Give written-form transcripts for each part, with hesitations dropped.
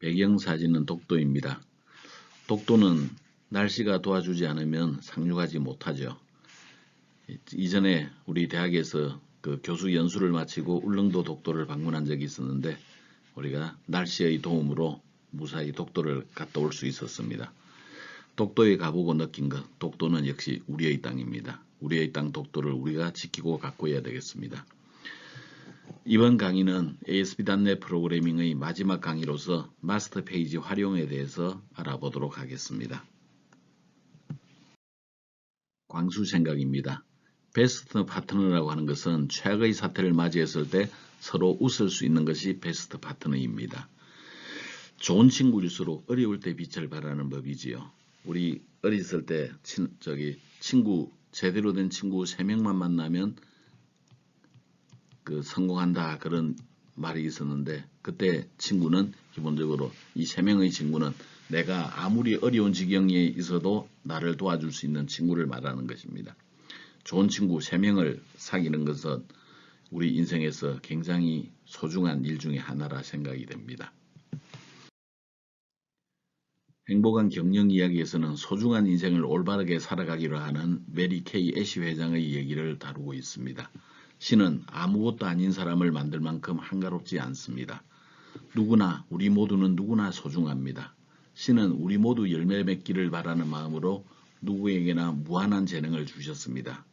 배경사진은 독도입니다. 독도는 날씨가 도와주지 않으면 상륙하지 못하죠. 이전에 우리 대학에서 그 교수 연수를 마치고 울릉도 독도를 방문한 적이 있었는데 우리가 날씨의 도움으로 무사히 독도를 갔다 올 수 있었습니다. 독도에 가보고 느낀 것, 독도는 역시 우리의 땅입니다. 우리의 땅 독도를 우리가 지키고 가꾸어야 되겠습니다. 이번 강의는 ASP.NET 프로그래밍의 마지막 강의로서 마스터 페이지 활용에 대해서 알아보도록 하겠습니다. 광수 생각입니다. 베스트 파트너라고 하는 것은 최악의 사태를 맞이했을 때 서로 웃을 수 있는 것이 베스트 파트너입니다. 좋은 친구일수록 어려울 때 빛을 발하는 법이지요. 우리 어렸을 때 친구 제대로 된 친구 3명만 만나면 성공한다 그런 말이 있었는데 그때 친구는 기본적으로 이 3명의 친구는 내가 아무리 어려운 지경에 있어도 나를 도와줄 수 있는 친구를 말하는 것입니다. 좋은 친구 3명을 사귀는 것은 우리 인생에서 굉장히 소중한 일 중에 하나라 생각이 됩니다. 행복한 경영 이야기에서는 소중한 인생을 올바르게 살아가기로 하는 메리 케이 애쉬 회장의 얘기를 다루고 있습니다. 신은 아무것도 아닌 사람을 만들 만큼 한가롭지 않습니다. 우리 모두는 누구나 소중합니다. 신은 우리 모두 열매 맺기를 바라는 마음으로 누구에게나 무한한 재능을 주셨습니다.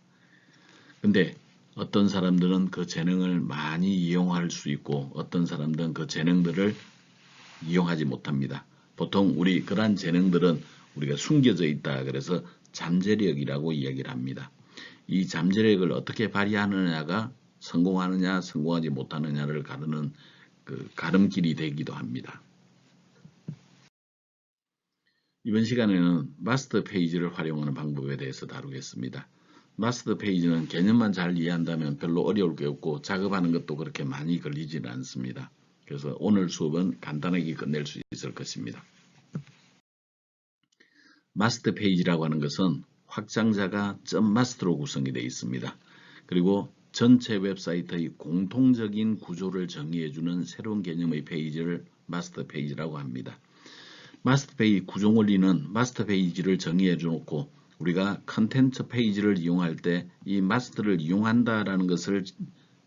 근데 어떤 사람들은 그 재능을 많이 이용할 수 있고 어떤 사람들은 그 재능들을 이용하지 못합니다. 보통 그러한 재능들은 우리가 숨겨져 있다. 그래서 잠재력이라고 이야기를 합니다. 이 잠재력을 어떻게 발휘하느냐가 성공하느냐 성공하지 못하느냐를 가르는 가름길이 되기도 합니다. 이번 시간에는 마스터 페이지를 활용하는 방법에 대해서 다루겠습니다. 마스터 페이지는 개념만 잘 이해한다면 별로 어려울 게 없고 작업하는 것도 그렇게 많이 걸리지는 않습니다. 그래서 오늘 수업은 간단하게 끝낼 수 있을 것입니다. 마스터 페이지라고 하는 것은 확장자가 .master로 구성이 되어 있습니다. 그리고 전체 웹사이트의 공통적인 구조를 정의해주는 새로운 개념의 페이지를 마스터 페이지라고 합니다. 마스터 페이지 구조 원리는 마스터 페이지를 정의해 주놓고 우리가 컨텐츠 페이지를 이용할 때 이 마스터를 이용한다라는 것을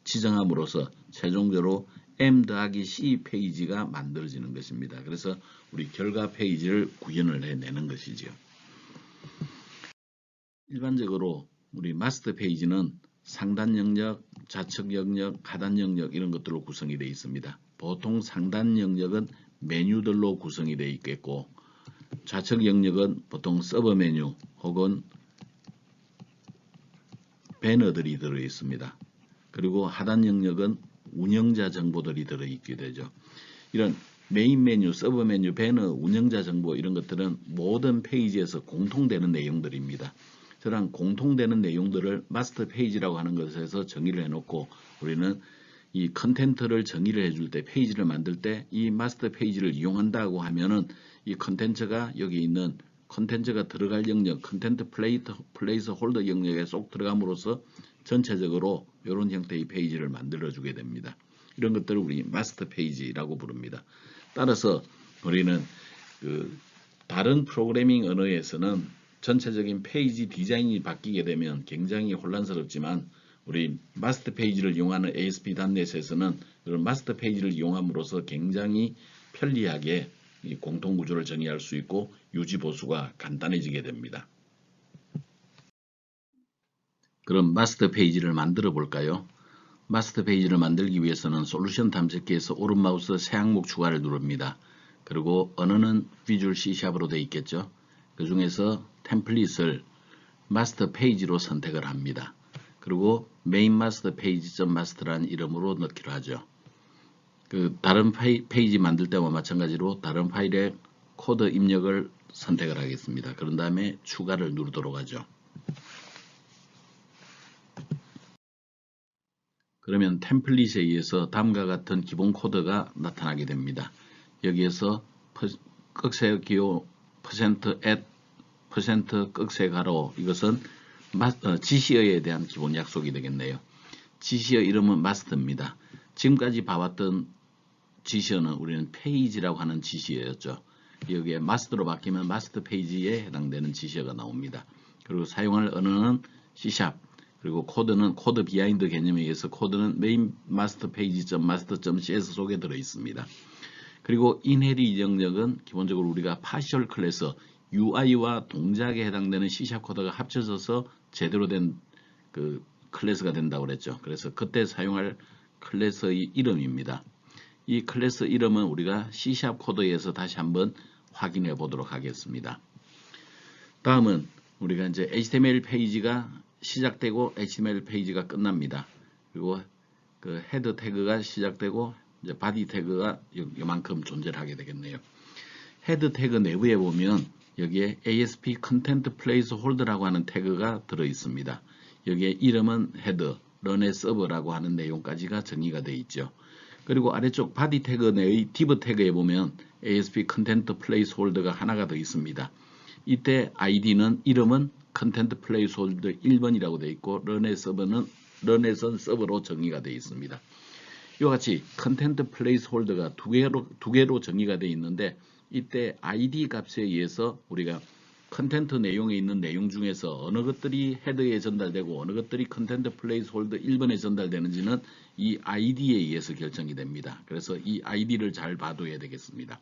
지정함으로써 최종적으로 M+C 페이지가 만들어지는 것입니다. 그래서 우리 결과 페이지를 구현을 해내는 것이죠. 일반적으로 우리 마스터 페이지는 상단 영역, 좌측 영역, 하단 영역 이런 것들로 구성이 되어 있습니다. 보통 상단 영역은 메뉴들로 구성이 되어 있겠고 좌측 영역은 보통 서브 메뉴 혹은 배너들이 들어 있습니다. 그리고 하단 영역은 운영자 정보들이 들어있게 되죠. 이런 메인 메뉴, 서브 메뉴, 배너, 운영자 정보 이런 것들은 모든 페이지에서 공통되는 내용들입니다. 저런 공통되는 내용들을 마스터 페이지라고 하는 것에서 정의를 해놓고 우리는 이 컨텐트를 정의를 해줄 때 페이지를 만들 때 이 마스터 페이지를 이용한다고 하면은 이 컨텐츠가 여기 있는 컨텐츠가 들어갈 영역, 컨텐트 플레이스 홀더 영역에 쏙 들어감으로써 전체적으로 이런 형태의 페이지를 만들어 주게 됩니다. 이런 것들을 우리 마스터 페이지라고 부릅니다. 따라서 우리는 다른 프로그래밍 언어에서는 전체적인 페이지 디자인이 바뀌게 되면 굉장히 혼란스럽지만 우리 마스터 페이지를 이용하는 ASP.NET에서는 그런 마스터 페이지를 이용함으로써 굉장히 편리하게 이 공통구조를 정의할 수 있고 유지보수가 간단해지게 됩니다. 그럼 마스터 페이지를 만들어 볼까요? 마스터 페이지를 만들기 위해서는 솔루션 탐색기에서 오른 마우스 새 항목 추가를 누릅니다. 그리고 언어는 비주얼 C#으로 되어 있겠죠. 그 중에서 템플릿을 마스터 페이지로 선택을 합니다. 그리고 메인 마스터 페이지 .master라는 이름으로 넣기로 하죠. 다른 페이지 만들 때와 마찬가지로 다른 파일에 코드 입력을 선택을 하겠습니다. 그런 다음에 추가를 누르도록 하죠. 그러면 템플릿에 의해서 다음과 같은 기본 코드가 나타나게 됩니다. 여기에서 꺽쇠 기호 %@ %꺽쇠 가로 이것은 지시어에 대한 기본 약속이 되겠네요. 지시어 이름은 마스터입니다. 지금까지 봐왔던 지시어는 우리는 페이지라고 하는 지시어였죠. 여기에 마스터로 바뀌면 마스터 페이지에 해당되는 지시어가 나옵니다. 그리고 사용할 언어는 C#, 그리고 코드는 코드 비하인드 개념에 의해서 코드는 main master page.master.cs 속에 들어 있습니다. 그리고 inherit 영역은 기본적으로 우리가 partial 클래스 UI와 동작에 해당되는 C# 코드가 합쳐져서 제대로 된 그 클래스가 된다고 그랬죠. 그래서 그때 사용할 클래스의 이름입니다. 이 클래스 이름은 우리가 C# 코드에서 다시 한번 확인해 보도록 하겠습니다. 다음은 우리가 이제 HTML 페이지가 시작되고 HTML 페이지가 끝납니다. 그리고 그 헤드 태그가 시작되고 이제 바디 태그가 요만큼 존재를 하게 되겠네요. 헤드 태그 내부에 보면 여기에 ASP 컨텐트 플레이스 홀더라고 하는 태그가 들어 있습니다. 여기에 이름은 헤드, 런의 서버라고 하는 내용까지가 정의가 되어 있죠. 그리고 아래쪽 바디 태그 내의 div 태그에 보면 ASP 컨텐트 플레이스 홀더가 하나가 더 있습니다. 이때 ID는 이름은 컨텐트 플레이스 홀더 1번이라고 되어 있고 런의 서버로 정의가 되어 있습니다. 이와 같이 컨텐트 플레이스 홀더가 두 개로 정의가 되어 있는데 이때 ID 값에 의해서 우리가 컨텐트 내용에 있는 내용 중에서 어느 것들이 헤드에 전달되고 어느 것들이 컨텐트 플레이스 홀더 1번에 전달되는지는 이 ID에 의해서 결정이 됩니다. 그래서 이 ID를 잘 봐둬야 되겠습니다.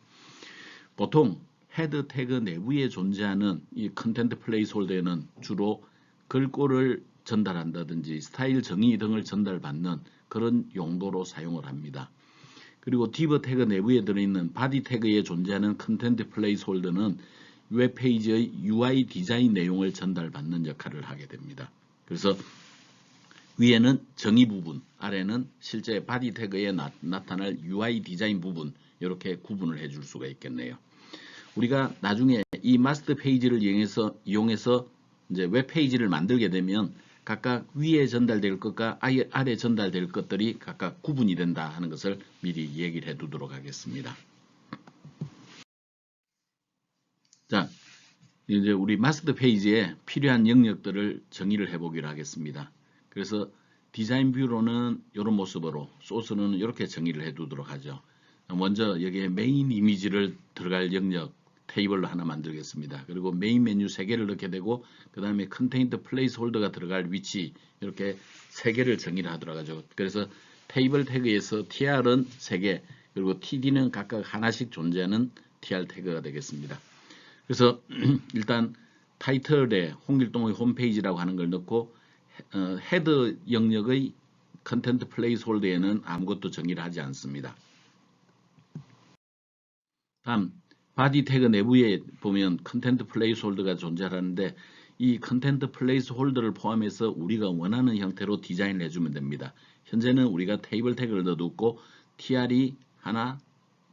보통 헤드 태그 내부에 존재하는 이 컨텐트 플레이스 홀더에는 주로 글꼴을 전달한다든지 스타일 정의 등을 전달받는 그런 용도로 사용을 합니다. 그리고 div 태그 내부에 들어있는 바디 태그에 존재하는 컨텐트 플레이스 홀더는 웹페이지의 UI 디자인 내용을 전달받는 역할을 하게 됩니다. 그래서 위에는 정의 부분, 아래는 실제 바디 태그에 나타날 UI 디자인 부분 이렇게 구분을 해줄 수가 있겠네요. 우리가 나중에 이 마스터 페이지를 이용해서 이제 웹페이지를 만들게 되면 각각 위에 전달될 것과 아래 전달될 것들이 각각 구분이 된다 하는 것을 미리 얘기를 해 두도록 하겠습니다. 자, 이제 우리 마스터 페이지에 필요한 영역들을 정의를 해보기로 하겠습니다. 그래서 디자인 뷰로는 이런 모습으로, 소스는 이렇게 정의를 해 두도록 하죠. 먼저 여기에 메인 이미지를 들어갈 영역 테이블로 하나 만들겠습니다. 그리고 메인 메뉴 3개를 넣게 되고 그 다음에 컨테인트 플레이스 홀더가 들어갈 위치 이렇게 3개를 정의를 하도록 하죠. 그래서 테이블 태그에서 tr은 3개 그리고 td는 각각 하나씩 존재하는 tr 태그가 되겠습니다. 그래서 일단 타이틀에 홍길동의 홈페이지라고 하는 걸 넣고 헤드 영역의 컨텐트 플레이스 홀더에는 아무것도 정의를 하지 않습니다. 다음 바디 태그 내부에 보면 컨텐트 플레이스 홀더가 존재하는데 이 컨텐트 플레이스 홀더를 포함해서 우리가 원하는 형태로 디자인을 해주면 됩니다. 현재는 우리가 테이블 태그를 넣어뒀고 tr이 하나,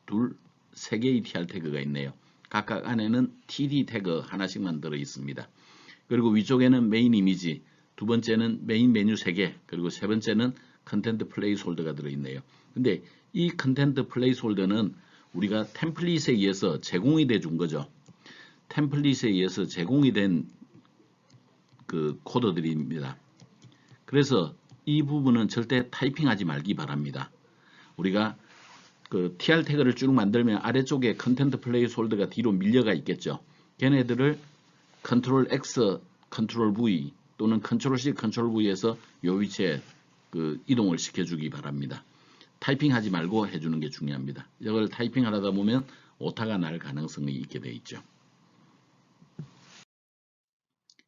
둘, 3개의 tr 태그가 있네요. 각각 안에는 td 태그 하나씩만 들어 있습니다. 그리고 위쪽에는 메인 이미지, 두 번째는 메인 메뉴 3개, 그리고 세 번째는 컨텐트 플레이스 홀더가 들어 있네요. 근데 이 컨텐트 플레이스 홀더는 우리가 템플릿에 의해서 제공이 돼 준 거죠. 템플릿에 의해서 제공이 된 그 코드들입니다. 그래서 이 부분은 절대 타이핑하지 말기 바랍니다. 우리가 그 tr 태그를 쭉 만들면 아래쪽에 컨텐트 플레이스 홀더가 뒤로 밀려가 있겠죠. 걔네들을 컨트롤 X, 컨트롤 V 또는 컨트롤 C, 컨트롤 V에서 요 위치에 그 이동을 시켜주기 바랍니다. 타이핑하지 말고 해주는 게 중요합니다. 이걸 타이핑하다 보면 오타가 날 가능성이 있게 되어 있죠.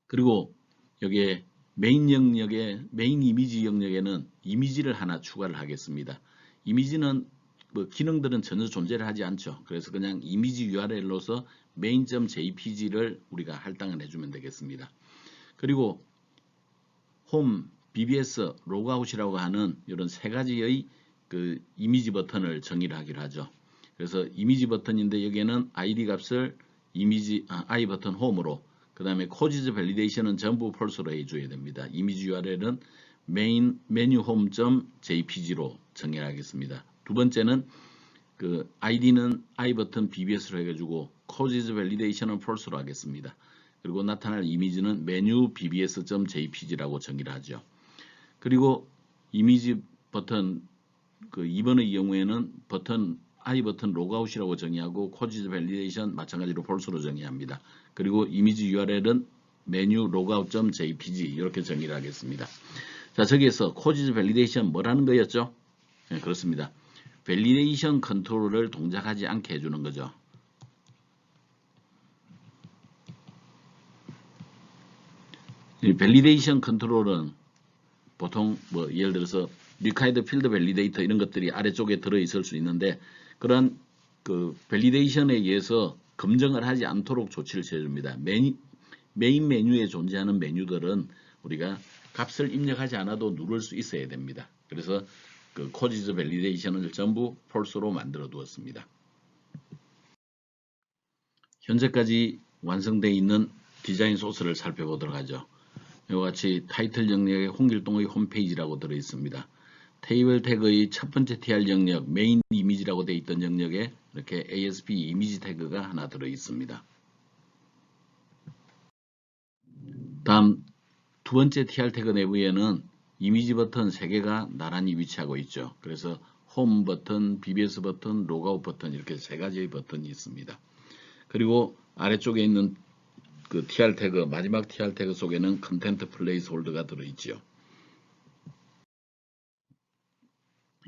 그리고 여기에 메인 영역에 메인 이미지 영역에는 이미지를 하나 추가를 하겠습니다. 이미지는 뭐 기능들은 전혀 존재를 하지 않죠. 그래서 그냥 이미지 URL로서 main.jpg를 우리가 할당을 해주면 되겠습니다. 그리고 홈, BBS, 로그아웃이라고 하는 이런 세 가지의 그 이미지 버튼을 정의를 하기로 하죠. 그래서 이미지 버튼인데 여기에는 ID 값을 I 버튼 홈으로 그 다음에 코지즈 밸리데이션은 전부 펄스로 해줘야 됩니다. 이미지 URL은 메인 메뉴 홈.jpg로 정의하겠습니다. 두 번째는 그 ID는 I 버튼 BBS로 해가지고 코지즈 밸리데이션은 펄스로 하겠습니다. 그리고 나타날 이미지는 메뉴 bbs.jpg라고 정의를 하죠. 그리고 이미지 버튼 그 2번의 경우에는 버튼 I 버튼 로그아웃이라고 정의하고 코디즈 밸리데이션 마찬가지로 false로 정의합니다. 그리고 이미지 URL은 메뉴 logout.jpg 이렇게 정의를 하겠습니다. 자, 저기에서 코디즈 밸리데이션 뭐라는 거였죠? 네, 그렇습니다. 밸리데이션 컨트롤을 동작하지 않게 해주는 거죠. 이 밸리데이션 컨트롤은 보통 뭐 예를 들어서 required field validator 이런 것들이 아래쪽에 들어 있을 수 있는데 그런 그 밸리데이션에 의해서 검증을 하지 않도록 조치를 취해줍니다. 메인 메뉴에 존재하는 메뉴들은 우리가 값을 입력하지 않아도 누를 수 있어야 됩니다. 그래서 그 코디즈 밸리데이션을 전부 false로 만들어 두었습니다. 현재까지 완성되어 있는 디자인 소스를 살펴보도록 하죠. 이와 같이 타이틀 영역에 홍길동의 홈페이지라고 들어 있습니다. 테이블 태그의 첫 번째 TR 영역 메인 이미지라고 되어 있던 영역에 이렇게 ASP 이미지 태그가 하나 들어 있습니다. 다음 두 번째 TR 태그 내부에는 이미지 버튼 3개가 나란히 위치하고 있죠. 그래서 홈 버튼, BBS 버튼, 로그아웃 버튼 이렇게 3가지의 버튼이 있습니다. 그리고 아래쪽에 있는 그 TR 태그, 마지막 TR 태그 속에는 컨텐트 플레이스 홀더가 들어있지요.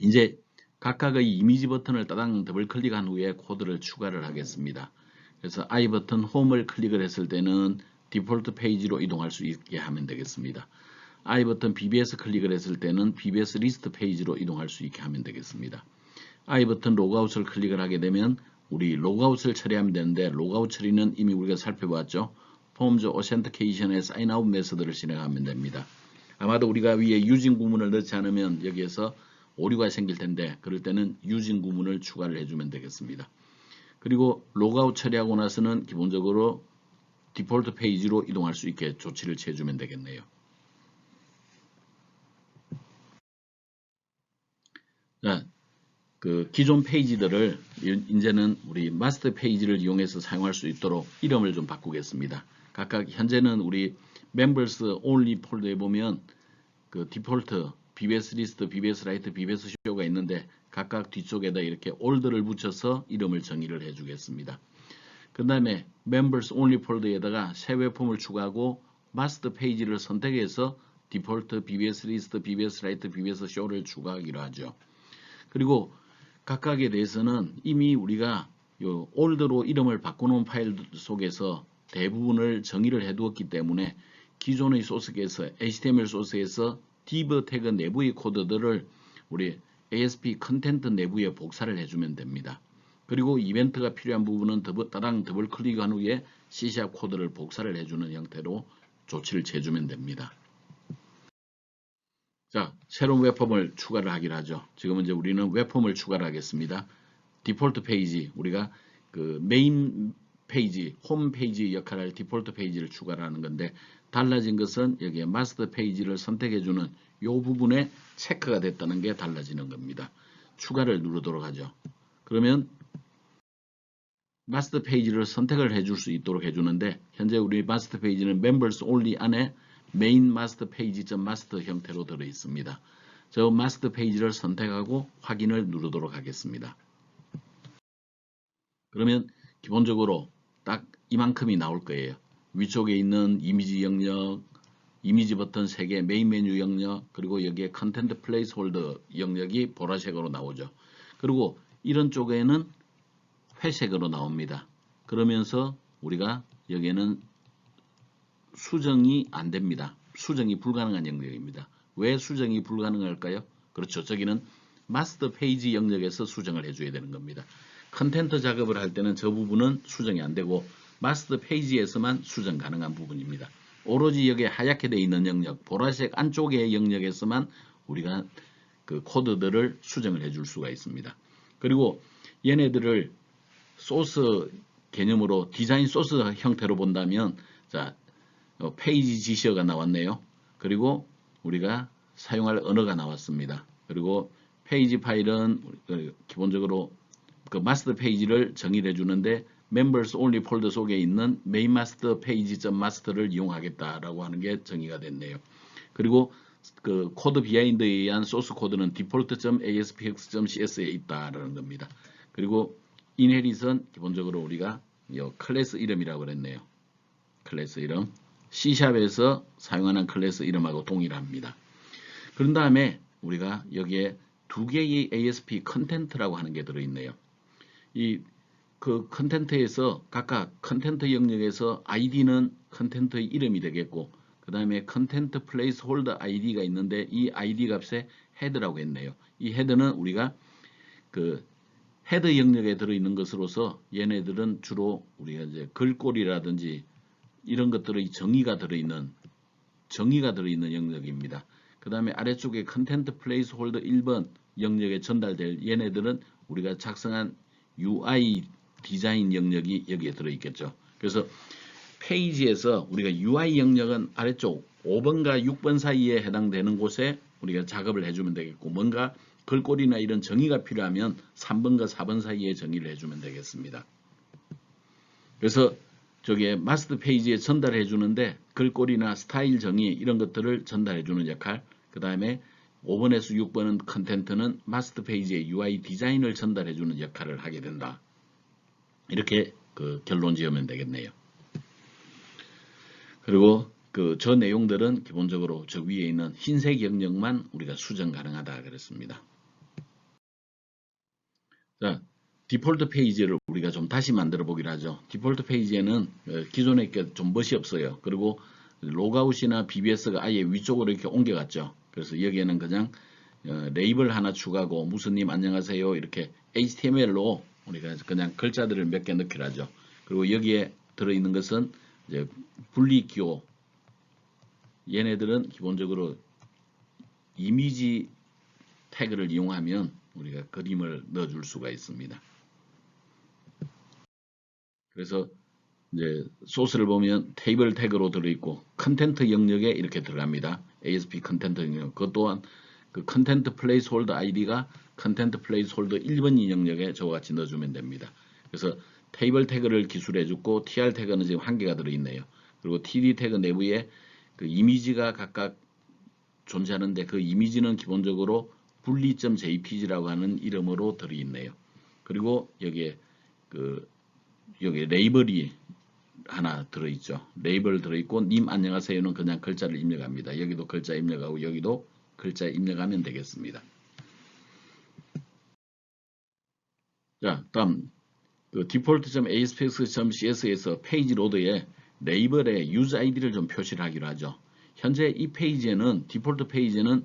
이제 각각의 이미지 버튼을 따당 더블 클릭한 후에 코드를 추가를 하겠습니다. 그래서 I 버튼 홈을 클릭을 했을 때는 디폴트 페이지로 이동할 수 있게 하면 되겠습니다. I 버튼 BBS 클릭을 했을 때는 BBS 리스트 페이지로 이동할 수 있게 하면 되겠습니다. I 버튼 로그아웃을 클릭을 하게 되면 우리 로그아웃을 처리하면 되는데 로그아웃 처리는 이미 우리가 살펴봤죠. Forms Authentication의 사인아웃 메서드를 실행하면 됩니다. 아마도 우리가 위에 유진 구문을 넣지 않으면 여기에서 오류가 생길 텐데 그럴 때는 유진 구문을 추가를 해주면 되겠습니다. 그리고 로그아웃 처리하고 나서는 기본적으로 디폴트 페이지로 이동할 수 있게 조치를 취해주면 되겠네요. 자, 그 기존 페이지들을 이제는 우리 마스터 페이지를 이용해서 사용할 수 있도록 이름을 좀 바꾸겠습니다. 각각 현재는 우리 members only 폴더에 보면 그 디폴트 BBS 리스트, BBS 라이트, BBS 쇼가 있는데 각각 뒤쪽에다 이렇게 올드를 붙여서 이름을 정의를 해주겠습니다. 그 다음에 members only 폴더에다가 새 웹폼을 추가하고 마스터 페이지를 선택해서 디폴트 BBS 리스트, BBS 라이트, BBS 쇼를 추가하기로 하죠. 그리고 각각에 대해서는 이미 우리가 요 올드로 이름을 바꿔놓은 파일 속에서 대부분을 정의를 해두었기 때문에 기존의 소스에서 HTML 소스에서 div 태그 내부의 코드들을 우리 ASP 컨텐트 내부에 복사를 해주면 됩니다. 그리고 이벤트가 필요한 부분은 따당 더블 클릭한 후에 C# 코드를 복사를 해주는 형태로 조치를 취해주면 됩니다. 자, 새로운 웹폼을 추가를 하기로 하죠. 지금 이제 우리는 웹폼을 추가를 하겠습니다. 디폴트 페이지, 우리가 그 메인 페이지, 홈 페이지 역할을 할 디폴트 페이지를 추가를 하는 건데 달라진 것은 여기에 마스터 페이지를 선택해주는 이 부분에 체크가 됐다는 게 달라지는 겁니다. 추가를 누르도록 하죠. 그러면 마스터 페이지를 선택을 해줄 수 있도록 해주는데 현재 우리 마스터 페이지는 members only 안에 main master page.master 형태로 들어 있습니다. 저 마스터 페이지를 선택하고 확인을 누르도록 하겠습니다. 그러면 기본적으로 딱 이만큼이 나올 거예요. 위쪽에 있는 이미지 영역, 이미지 버튼 3개, 메인 메뉴 영역, 그리고 여기에 컨텐트 플레이스홀더 영역이 보라색으로 나오죠. 그리고 이런 쪽에는 회색으로 나옵니다. 그러면서 우리가 여기에는 수정이 안 됩니다. 수정이 불가능한 영역입니다. 왜 수정이 불가능할까요? 그렇죠. 저기는 마스터 페이지 영역에서 수정을 해줘야 되는 겁니다. 컨텐트 작업을 할 때는 저 부분은 수정이 안 되고 마스터 페이지에서만 수정 가능한 부분입니다. 오로지 여기에 하얗게 되어 있는 영역, 보라색 안쪽의 영역에서만 우리가 그 코드들을 수정을 해줄 수가 있습니다. 그리고 얘네들을 소스 개념으로 디자인 소스 형태로 본다면 자, 페이지 지시어가 나왔네요. 그리고 우리가 사용할 언어가 나왔습니다. 그리고 페이지 파일은 기본적으로 그 마스터 페이지를 정의를 해주는데 members only 폴더 속에 있는 main master page.master를 이용하겠다라고 하는 게 정의가 됐네요. 그리고 그 코드 비하인드에 의한 소스 코드는 default.aspx.cs에 있다라는 겁니다. 그리고 inherit은 기본적으로 우리가 요 클래스 이름이라고 그랬네요. 클래스 이름. C샵에서 사용하는 클래스 이름하고 동일합니다. 그런 다음에 우리가 여기에 두 개의 ASP 컨텐트라고 하는 게 들어있네요. 이 그 컨텐트에서 각각 컨텐트 영역에서 ID는 컨텐트의 이름이 되겠고 그 다음에 컨텐트 플레이스 홀더 ID가 있는데 이 ID 값에 헤드라고 했네요. 이 헤드는 우리가 그 헤드 영역에 들어있는 것으로서 얘네들은 주로 우리가 이제 글꼴이라든지 이런 것들의 정의가 들어있는 영역입니다. 그 다음에 아래쪽에 컨텐트 플레이스 홀더 1번 영역에 전달될 얘네들은 우리가 작성한 UI 디자인 영역이 여기에 들어있겠죠. 그래서 페이지에서 우리가 UI 영역은 아래쪽 5번과 6번 사이에 해당되는 곳에 우리가 작업을 해주면 되겠고 뭔가 글꼴이나 이런 정의가 필요하면 3번과 4번 사이에 정의를 해주면 되겠습니다. 그래서 저기에 마스터 페이지에 전달해 주는데 글꼴이나 스타일 정의 이런 것들을 전달해 주는 역할, 그 다음에 5번에서 6번은 컨텐트는 마스터 페이지의 UI 디자인을 전달해 주는 역할을 하게 된다. 이렇게 그 결론 지으면 되겠네요. 그리고 그 저 내용들은 기본적으로 저 위에 있는 흰색 영역만 우리가 수정 가능하다 그랬습니다. 자, 디폴트 페이지를 우리가 좀 다시 만들어 보기로 하죠. 디폴트 페이지에는 기존에 좀 멋이 없어요. 그리고 로그아웃이나 BBS가 아예 위쪽으로 이렇게 옮겨갔죠. 그래서 여기에는 그냥 레이블 하나 추가하고 무슨님 안녕하세요 이렇게 HTML로 우리가 그냥 글자들을 몇 개 넣기로 하죠. 그리고 여기에 들어있는 것은 이제 분리기호, 얘네들은 기본적으로 이미지 태그를 이용하면 우리가 그림을 넣어줄 수가 있습니다. 그래서 이제 소스를 보면 테이블 태그로 들어있고 컨텐트 영역에 이렇게 들어갑니다. ASP 컨텐트 영역. 그것 또한 그 컨텐트 플레이스 홀더 아이디가 컨텐트 플레이스 홀더 1번 영역에 저와 같이 넣어주면 됩니다. 그래서 테이블 태그를 기술해주고 TR 태그는 지금 한 개가 들어있네요. 그리고 TD 태그 내부에 그 이미지가 각각 존재하는데 그 이미지는 기본적으로 분리.jpg라고 하는 이름으로 들어있네요. 그리고 여기에 여기 레이블이 하나 들어있죠. 레이블 들어있고 님 안녕하세요는 그냥 글자를 입력합니다. 여기도 글자 입력하고 여기도 글자 입력하면 되겠습니다. 자, 다음 그 default.aspx.cs에서 페이지 로드에 레이블에 유저 아이디를 좀 표시를 하기로 하죠. 현재 이 페이지에는 디폴트 페이지는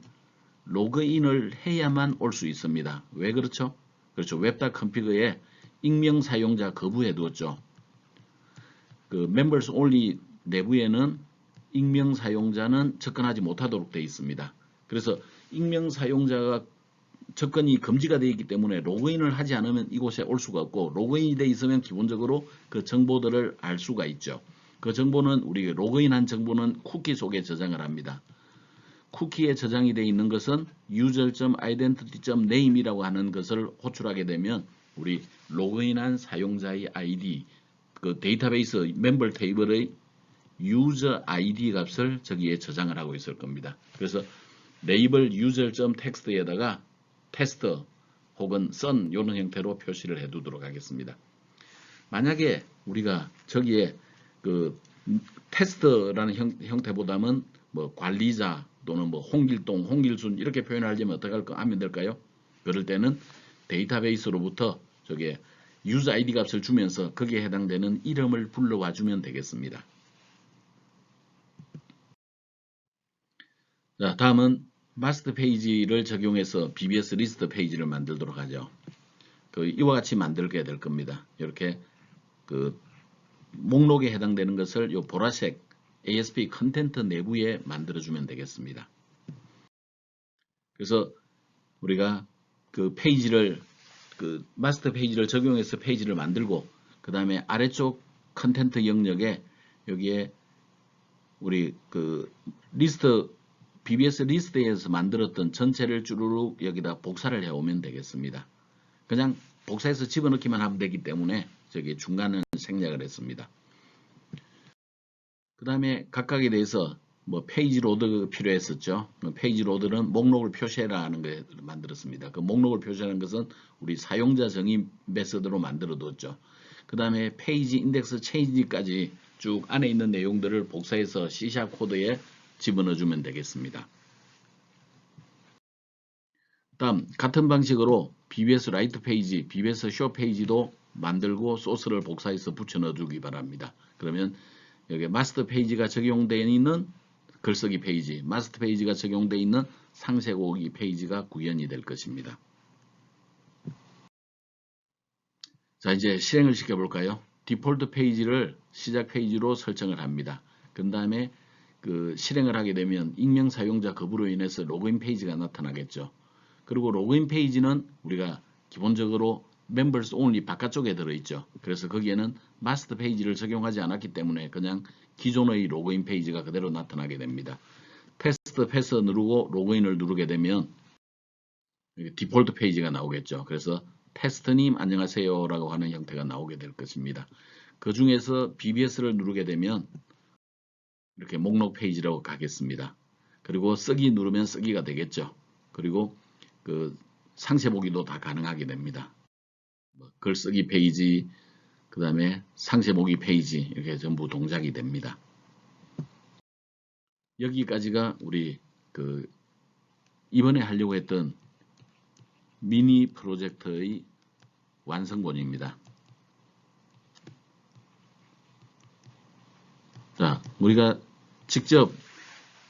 로그인을 해야만 올 수 있습니다. 왜 그렇죠? 그렇죠. 웹닷 컨피그에 익명 사용자 거부해 두었죠. 그 members only 내부에는 익명 사용자는 접근하지 못하도록 되어 있습니다. 그래서 익명 사용자가 접근이 금지가 되어 있기 때문에 로그인을 하지 않으면 이곳에 올 수가 없고 로그인이 되어 있으면 기본적으로 그 정보들을 알 수가 있죠. 그 정보는 우리 로그인한 정보는 쿠키 속에 저장을 합니다. 쿠키에 저장이 되어 있는 것은 user.identity.name이라고 하는 것을 호출하게 되면 우리 로그인한 사용자의 ID, 그 데이터베이스 멤버 테이블의 user ID 값을 저기에 저장을 하고 있을 겁니다. 그래서 레이블 user.text에다가 테스트 혹은 sun 이런 형태로 표시를 해 두도록 하겠습니다. 만약에 우리가 저기에 그 테스트라는 형태보다는 뭐 관리자 또는 뭐 홍길동, 홍길순 이렇게 표현하려면 어떻게 하면 될까요? 그럴 때는 데이터베이스로부터 저게 유저 아이디 값을 주면서 거기에 해당되는 이름을 불러와 주면 되겠습니다. 자, 다음은 마스터 페이지를 적용해서 BBS 리스트 페이지를 만들도록 하죠. 이와 같이 만들게 될 겁니다. 이렇게 그 목록에 해당되는 것을 요 보라색 ASP 컨텐트 내부에 만들어주면 되겠습니다. 그래서 우리가 그 페이지를 그 마스터 페이지를 적용해서 페이지를 만들고 그 다음에 아래쪽 컨텐트 영역에 여기에 우리 그 리스트 BBS 리스트에서 만들었던 전체를 쭈루룩 여기다 복사를 해오면 되겠습니다. 그냥 복사해서 집어넣기만 하면 되기 때문에 저기 중간은 생략을 했습니다. 그 다음에 각각에 대해서 뭐 페이지 로드 필요했었죠. 페이지 로드는 목록을 표시해라 하는 걸 만들었습니다. 그 목록을 표시하는 것은 우리 사용자 정의 메서드로 만들어 뒀죠. 그 다음에 페이지 인덱스 체인지까지 쭉 안에 있는 내용들을 복사해서 C# 코드에 집어넣어 주면 되겠습니다. 다음 같은 방식으로 BBS 라이트 페이지, BBS 쇼 페이지도 만들고 소스를 복사해서 붙여 넣어 주기 바랍니다. 그러면 여기 마스터 페이지가 적용되어 있는 글쓰기 페이지, 마스터 페이지가 적용되어 있는 상세고기 페이지가 구현이 될 것입니다. 자, 이제 실행을 시켜볼까요? 디폴트 페이지를 시작 페이지로 설정을 합니다. 그 다음에 그 실행을 하게 되면 익명 사용자 거부로 인해서 로그인 페이지가 나타나겠죠. 그리고 로그인 페이지는 우리가 기본적으로 members only 바깥쪽에 들어있죠. 그래서 거기에는 마스터 페이지를 적용하지 않았기 때문에 그냥 기존의 로그인 페이지가 그대로 나타나게 됩니다. 패스 누르고 로그인을 누르게 되면 디폴트 페이지가 나오겠죠. 그래서 테스트님 안녕하세요 라고 하는 형태가 나오게 될 것입니다. 그 중에서 BBS를 누르게 되면 이렇게 목록 페이지라고 가겠습니다. 그리고 쓰기 누르면 쓰기가 되겠죠. 그리고 그 상세 보기도 다 가능하게 됩니다. 글쓰기 페이지, 그 다음에 상세 보기 페이지 이렇게 전부 동작이 됩니다. 여기까지가 우리 그 이번에 하려고 했던 미니 프로젝트의 완성본입니다. 자, 우리가 직접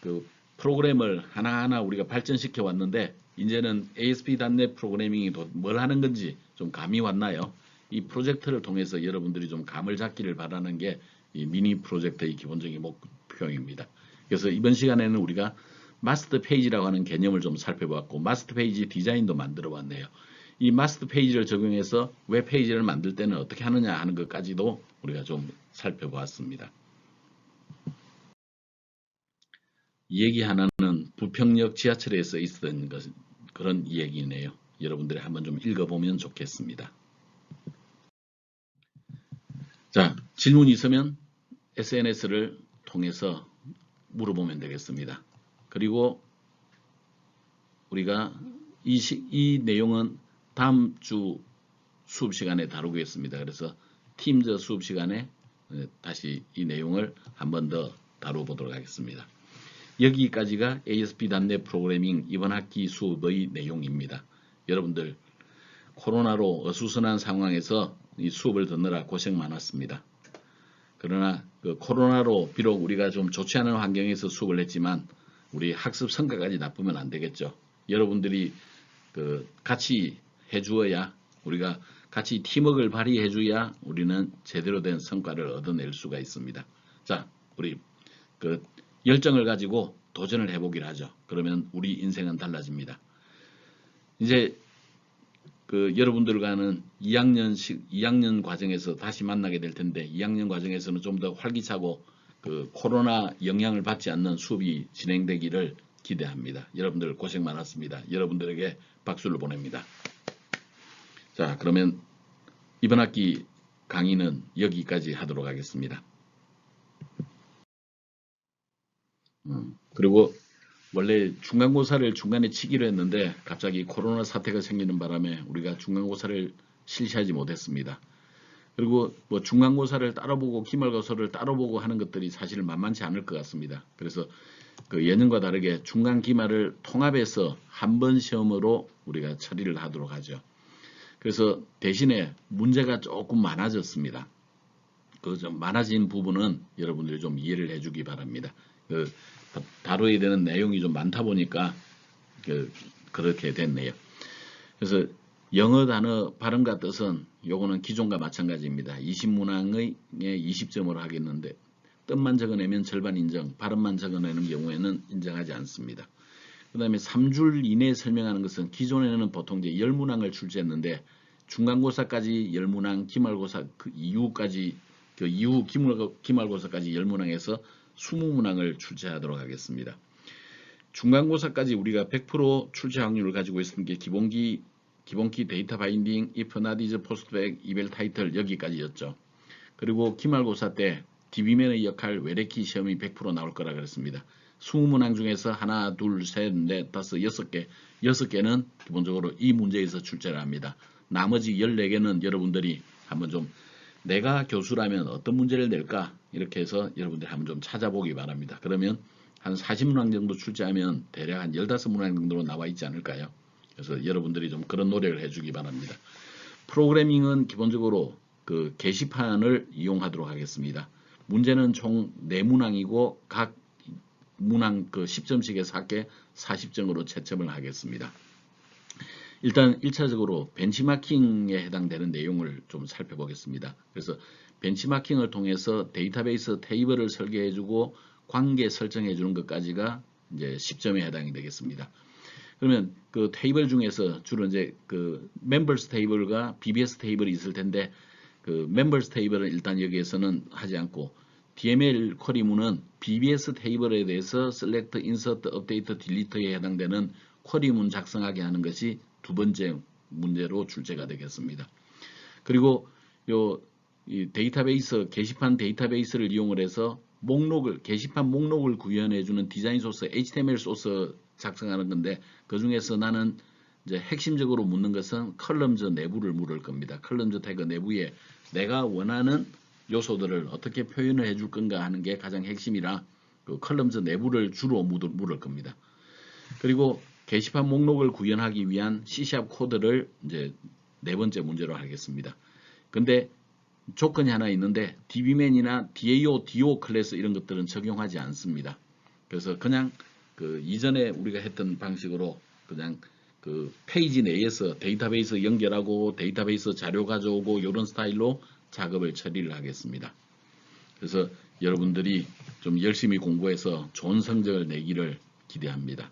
그 프로그램을 하나하나 우리가 발전시켜 왔는데 이제는 ASP.NET 프로그래밍이 뭘 하는 건지 좀 감이 왔나요? 이 프로젝트를 통해서 여러분들이 좀 감을 잡기를 바라는 게 이 미니 프로젝트의 기본적인 목표입니다. 그래서 이번 시간에는 우리가 마스터 페이지라고 하는 개념을 좀 살펴봤고 마스터 페이지 디자인도 만들어 봤네요. 이 마스터 페이지를 적용해서 웹 페이지를 만들 때는 어떻게 하느냐 하는 것까지도 우리가 좀 살펴보았습니다. 이 얘기 하나는 부평역 지하철에서 있었던 그런 이야기네요. 여러분들이 한번 좀 읽어보면 좋겠습니다. 자, 질문이 있으면 SNS를 통해서 물어보면 되겠습니다. 그리고 우리가 이 내용은 다음 주 수업 시간에 다루겠습니다. 그래서 팀즈 수업 시간에 다시 이 내용을 한 번 더 다뤄보도록 하겠습니다. 여기까지가 ASP.NET 프로그래밍 이번 학기 수업의 내용입니다. 여러분들 코로나로 어수선한 상황에서 이 수업을 듣느라 고생 많았습니다. 그러나 그 코로나로 비록 우리가 좀 좋지 않은 환경에서 수업을 했지만 우리 학습 성과까지 나쁘면 안 되겠죠. 여러분들이 그 같이 해주어야 우리가 같이 팀워크를 발휘해줘야 우리는 제대로 된 성과를 얻어낼 수가 있습니다. 자, 우리 그 열정을 가지고 도전을 해보기를 하죠. 그러면 우리 인생은 달라집니다. 이제 그 여러분들과는 2학년 과정에서 다시 만나게 될 텐데 2학년 과정에서는 좀 더 활기차고 그 코로나 영향을 받지 않는 수업이 진행되기를 기대합니다. 여러분들 고생 많았습니다. 여러분들에게 박수를 보냅니다. 자, 그러면 이번 학기 강의는 여기까지 하도록 하겠습니다. 그리고 원래 중간고사를 중간에 치기로 했는데 갑자기 코로나 사태가 생기는 바람에 우리가 중간고사를 실시하지 못했습니다. 그리고 뭐 중간고사를 따로 보고 기말고사를 따로 보고 하는 것들이 사실 만만치 않을 것 같습니다. 그래서 그 예년과 다르게 중간 기말을 통합해서 한 번 시험으로 우리가 처리를 하도록 하죠. 그래서 대신에 문제가 조금 많아졌습니다. 그 좀 많아진 부분은 여러분들이 좀 이해를 해주기 바랍니다. 그 다뤄야 되는 내용이 좀 많다 보니까 그렇게 됐네요. 그래서 영어 단어 발음과 뜻은 요거는 기존과 마찬가지입니다. 20문항의 20점으로 하겠는데 뜻만 적어내면 절반 인정, 발음만 적어내는 경우에는 인정하지 않습니다. 그 다음에 3줄 이내에 설명하는 것은 기존에는 보통 이제 10문항을 출제했는데 중간고사까지 10문항, 기말고사 그 이후까지 그 이후 기말고사까지 10문항에서 20문항을 출제하도록 하겠습니다. 중간고사까지 우리가 100% 출제 확률을 가지고 있었던 게 기본키 데이터 바인딩, if not is postback, 이벨 타이틀 여기까지였죠. 그리고 기말고사 때 DB맨의 역할 외래키 시험이 100% 나올 거라 그랬습니다. 20문항 중에서 하나, 둘, 셋, 넷, 다섯, 6개, 6개는 기본적으로 이 문제에서 출제를 합니다. 나머지 14개는 여러분들이 한번 좀 내가 교수라면 어떤 문제를 낼까 이렇게 해서 여러분들이 한번 좀 찾아보기 바랍니다. 그러면 한 40문항 정도 출제하면 대략 한 15문항 정도로 나와 있지 않을까요? 그래서 여러분들이 좀 그런 노력을 해주기 바랍니다. 프로그래밍은 기본적으로 그 게시판을 이용하도록 하겠습니다. 문제는 총 4문항이고 각 문항 그 10점씩에서 합계 40점으로 채점을 하겠습니다. 일단 1차적으로 벤치마킹에 해당되는 내용을 좀 살펴보겠습니다. 그래서 벤치마킹을 통해서 데이터베이스 테이블을 설계해주고 관계 설정해주는 것까지가 이제 10점에 해당이 되겠습니다. 그러면 그 테이블 중에서 주로 이제 그 멤버스 테이블과 BBS 테이블이 있을 텐데 그 멤버스 테이블은 일단 여기에서는 하지 않고 DML 쿼리문은 BBS 테이블에 대해서 select, insert, update, delete에 해당되는 쿼리문 작성하게 하는 것이 두 번째 문제로 출제가 되겠습니다. 그리고 이 데이터베이스 게시판 데이터베이스를 이용을 해서 게시판 목록을 구현해주는 디자인 소스 HTML 소스 작성하는 건데 그 중에서 나는 이제 핵심적으로 묻는 것은 컬럼즈 내부를 물을 겁니다. 컬럼즈 태그 내부에 내가 원하는 요소들을 어떻게 표현을 해줄 건가 하는 게 가장 핵심이라 그 컬럼즈 내부를 주로 물을 겁니다. 그리고 게시판 목록을 구현하기 위한 C# 코드를 이제 네 번째 문제로 하겠습니다. 근데 조건이 하나 있는데 DBman이나 DAO, DO 클래스 이런 것들은 적용하지 않습니다. 그래서 그냥 그 이전에 우리가 했던 방식으로 그냥 그 페이지 내에서 데이터베이스 연결하고 데이터베이스 자료 가져오고 이런 스타일로 작업을 처리를 하겠습니다. 그래서 여러분들이 좀 열심히 공부해서 좋은 성적을 내기를 기대합니다.